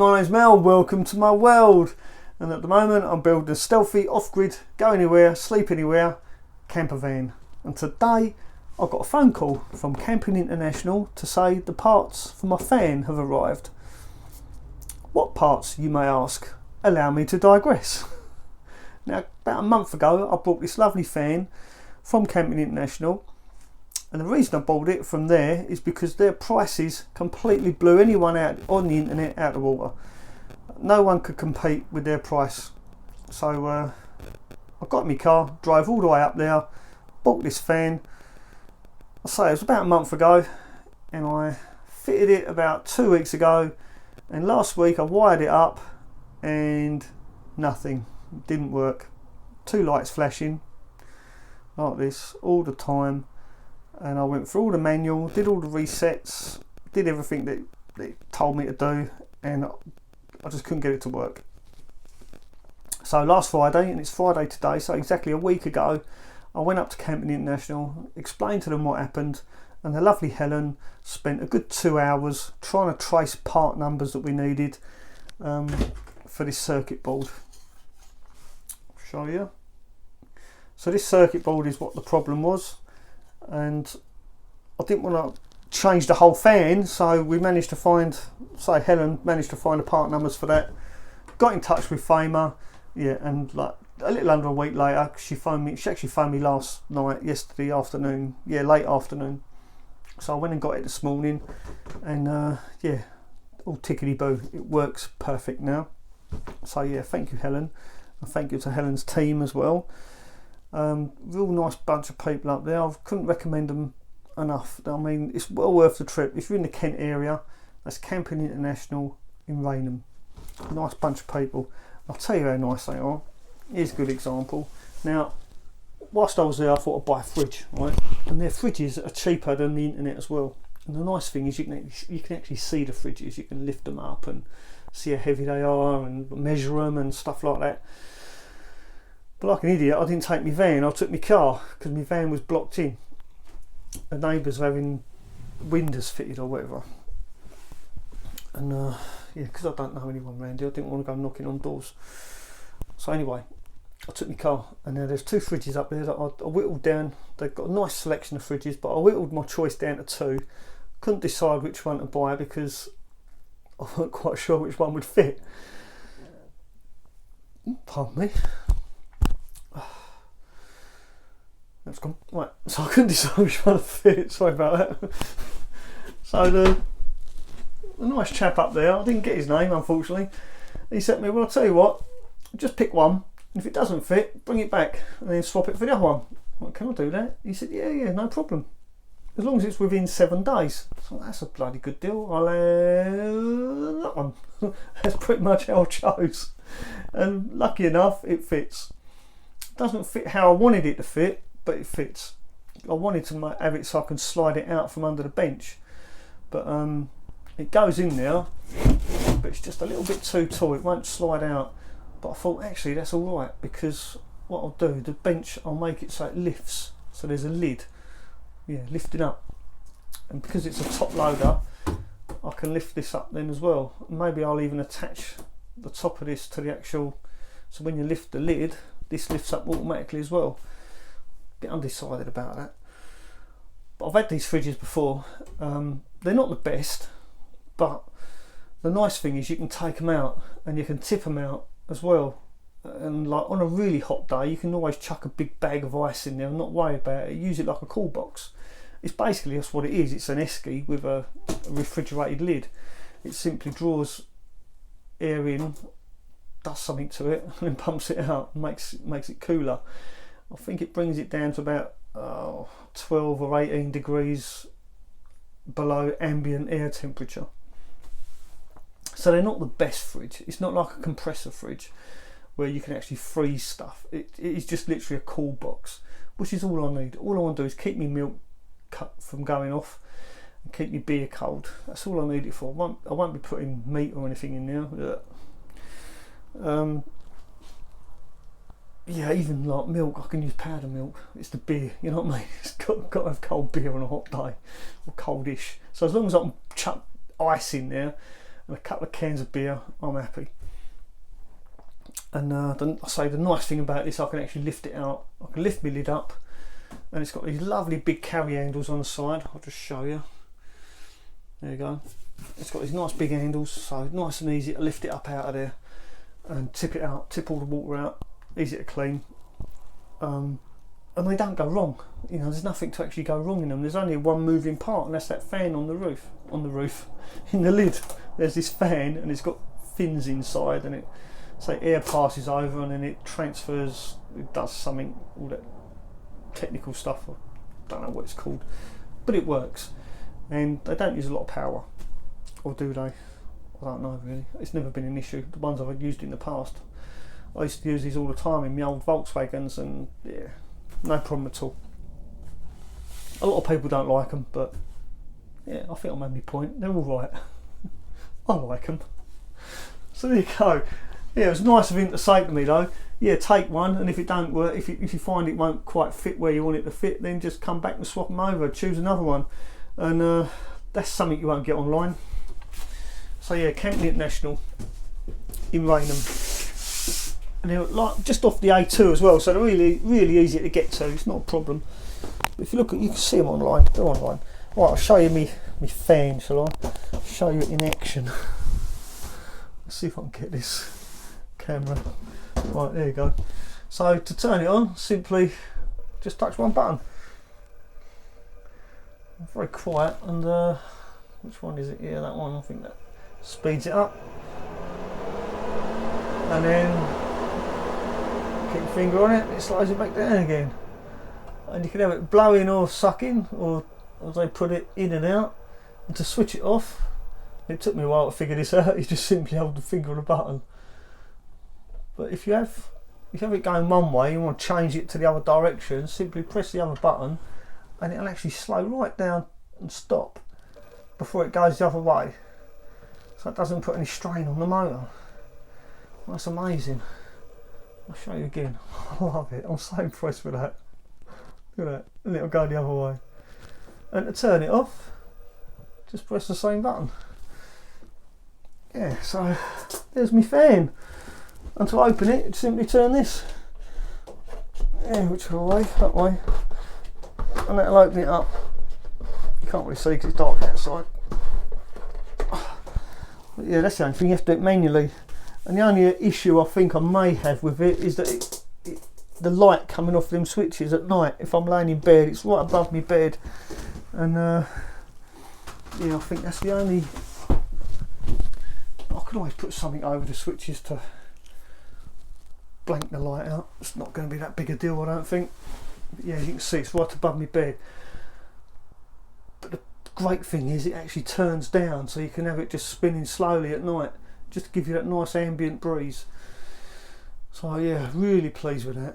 My name's Mel, welcome to my world, and at the moment I'm building a stealthy, off-grid, go anywhere, sleep anywhere camper van. And today I got a phone call from Camping International to say the parts for my fan have arrived. What parts, you may ask? Allow me to digress. Now, about a month ago I bought this lovely fan from Camping International, and the reason I bought it from there is because their prices completely blew anyone out on the internet out of the water. No one could compete with their price. So I got in my car, drove all the way up there, bought this fan. I say it was about a month ago, and I fitted it about 2 weeks ago, and last week I wired it up and nothing, it didn't work. Two lights flashing like this all the time. And I went through all the manual, did all the resets, did everything that it told me to do, and I just couldn't get it to work. So last Friday, and it's Friday today, so exactly a week ago, I went up to Camping International, explained to them what happened, and the lovely Helen spent a good 2 hours trying to trace part numbers that we needed for this circuit board. I'll show you. So this circuit board is what the problem was, and I didn't want to change the whole fan, so we managed to find, say Helen managed to find the part numbers for that, got in touch with Fiamma, yeah, and like a little under a week later she actually phoned me last night, yesterday afternoon, yeah, late afternoon. So I went and got it this morning, and yeah, all tickety boo, it works perfect now. So yeah, thank you Helen, and thank you to Helen's team as well. Real nice bunch of people up there. I couldn't recommend them enough. I mean, it's well worth the trip. If you're in the Kent area, that's Camping International in Rainham. Nice bunch of people. I'll tell you how nice they are. Here's a good example. Now, whilst I was there, I thought I'd buy a fridge, right? And their fridges are cheaper than the internet as well. And the nice thing is you can actually see the fridges. You can lift them up and see how heavy they are and measure them and stuff like that. But like an idiot, I didn't take my van, I took my car, because my van was blocked in. The neighbours were having windows fitted or whatever. And yeah, because I don't know anyone around here, I didn't want to go knocking on doors. So anyway, I took my car, and now there's two fridges up there that I whittled down. They've got a nice selection of fridges, but I whittled my choice down to two. Couldn't decide which one to buy because I wasn't quite sure which one would fit. Pardon me. That's gone. Right, so I couldn't decide which one to fit. Sorry about that. So the nice chap up there, I didn't get his name unfortunately. He said to me, "Well, I'll tell you what, just pick one. And if it doesn't fit, bring it back and then swap it for the other one." Well, can I do that? He said, "Yeah, no problem. As long as it's within 7 days." So that's a bloody good deal. I'll have that one. That's pretty much how I chose. And lucky enough, it fits. It doesn't fit how I wanted it to fit, but it fits. I wanted to have it so I can slide it out from under the bench, but it goes in there, but it's just a little bit too tall, it won't slide out. But I thought actually that's alright, because what I'll do, the bench, I'll make it so it lifts, so there's a lid, yeah, lifting up, and because it's a top loader I can lift this up then as well. Maybe I'll even attach the top of this to the actual, so when you lift the lid this lifts up automatically as well. Bit undecided about that, but I've had these fridges before. They're not the best, but the nice thing is you can take them out and you can tip them out as well, and like on a really hot day you can always chuck a big bag of ice in there and not worry about it. Use it like a cool box. It's basically, that's what it is. It's an esky with a refrigerated lid. It simply draws air in, does something to it, and then pumps it out and makes it cooler. I think it brings it down to about 12 or 18 degrees below ambient air temperature. So they're not the best fridge. It's not like a compressor fridge where you can actually freeze stuff. It is just literally a cool box, which is all I need. All I want to do is keep my milk cut from going off and keep my beer cold. That's all I need it for. I won't be putting meat or anything in there. Yeah, even like milk, I can use powder milk. It's the beer, you know what I mean? It's got to have cold beer on a hot day, or coldish. So as long as I can chuck ice in there and a couple of cans of beer, I'm happy. And I say the nice thing about this, I can actually lift it out. I can lift my lid up, and it's got these lovely big carry handles on the side. I'll just show you. There you go. It's got these nice big handles, so nice and easy to lift it up out of there and tip it out, tip all the water out, easy to clean. And they don't go wrong. You know, there's nothing to actually go wrong in them. There's only one moving part, and that's that fan on the roof. In the lid, there's this fan, and it's got fins inside, and it, say, air passes over, and then it transfers. It does something, all that technical stuff. I don't know what it's called, but it works. And they don't use a lot of power, or do they? I don't know really. It's never been an issue. The ones I've used in the past, I used to use these all the time in my old Volkswagens, and yeah, no problem at all. A lot of people don't like them, but yeah, I think I made my point. They're all right. I like them. So there you go. Yeah, it was nice of him to say to me though, yeah, take one, and if it don't work, if you find it won't quite fit where you want it to fit, then just come back and swap them over, choose another one. And that's something you won't get online. So yeah, Camping International in Rainham, and they're like just off the A2 as well, so they're really easy to get to. It's not a problem. But if you look at, you can see them online. They're online. Right, I'll show you me fan, shall I? Show you it in action. Let's see if I can get this camera. Right, there you go. So to turn it on, simply just touch one button. Very quiet, and which one is it? Yeah, that one. I think that speeds it up, and then keep your finger on it, it slows it back down again, and you can have it blowing or sucking, or as they put it, in and out. And to switch it off, it took me a while to figure this out. You just simply hold the finger on the button. But if you have it going one way, you want to change it to the other direction, simply press the other button, and it'll actually slow right down and stop before it goes the other way, so it doesn't put any strain on the motor. That's amazing. I'll show you again. I love it. I'm so impressed with that. Look at that, and it'll go the other way. And to turn it off, just press the same button. Yeah, so there's my fan. And to open it, simply turn this. Yeah, which way? That way. And that'll open it up. You can't really see because it's dark outside. But yeah, that's the only thing, you have to do it manually. And the only issue I think I may have with it is that the light coming off them switches at night, if I'm laying in bed, it's right above my bed. And yeah, I think that's the only... I could always put something over the switches to blank the light out. It's not going to be that big a deal, I don't think. But yeah, as you can see, it's right above my bed. But the great thing is it actually turns down, so you can have it just spinning slowly at night, just to give you that nice ambient breeze. So yeah, really pleased with that.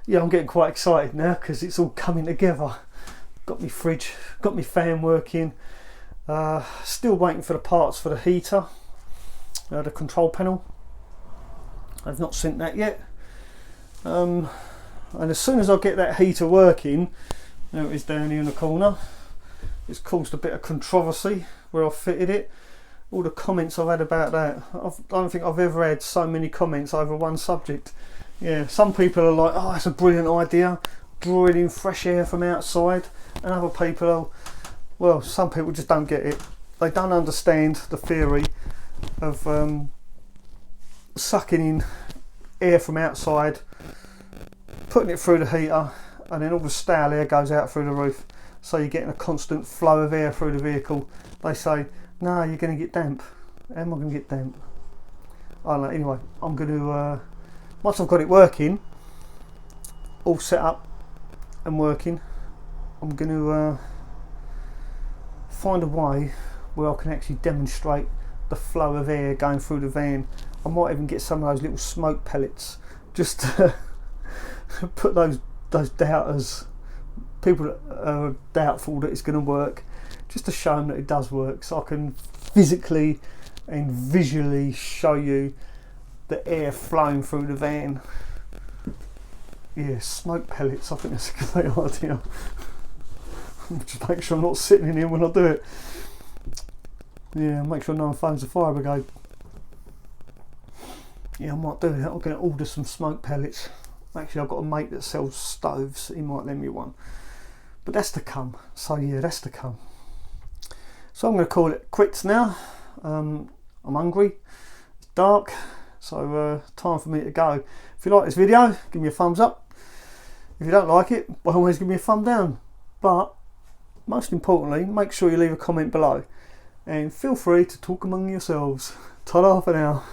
Yeah, I'm getting quite excited now because it's all coming together. Got my fridge, got my fan working. Still waiting for the parts for the heater, the control panel. I've not sent that yet. And as soon as I get that heater working, there it is down here in the corner. It's caused a bit of controversy where I fitted it. All the comments I've had about that, I don't think I've ever had so many comments over one subject. Yeah, some people are like, oh, that's a brilliant idea, drawing in fresh air from outside, and other people are, well, some people just don't get it. They don't understand the theory of sucking in air from outside, putting it through the heater, and then all the stale air goes out through the roof, so you're getting a constant flow of air through the vehicle. They say, no, you're going to get damp. How am I going to get damp? I don't know. Anyway, I'm going to, once I've got it working, all set up and working, I'm going to find a way where I can actually demonstrate the flow of air going through the van. I might even get some of those little smoke pellets, just to put those doubters, people that are doubtful that it's going to work, just to show them that it does work, so I can physically and visually show you the air flowing through the van. Yeah, smoke pellets, I think that's a great idea. Just make sure I'm not sitting in here when I do it. Yeah, make sure no one phones the fire brigade. Yeah, I might do that. I'm going to order some smoke pellets. Actually, I've got a mate that sells stoves. He might lend me one. But that's to come. So yeah, that's to come. So I'm going to call it quits now. I'm hungry. It's dark. So time for me to go. If you like this video, give me a thumbs up. If you don't like it, by all means give me a thumb down. But most importantly, make sure you leave a comment below. And feel free to talk among yourselves. Ta-da for now.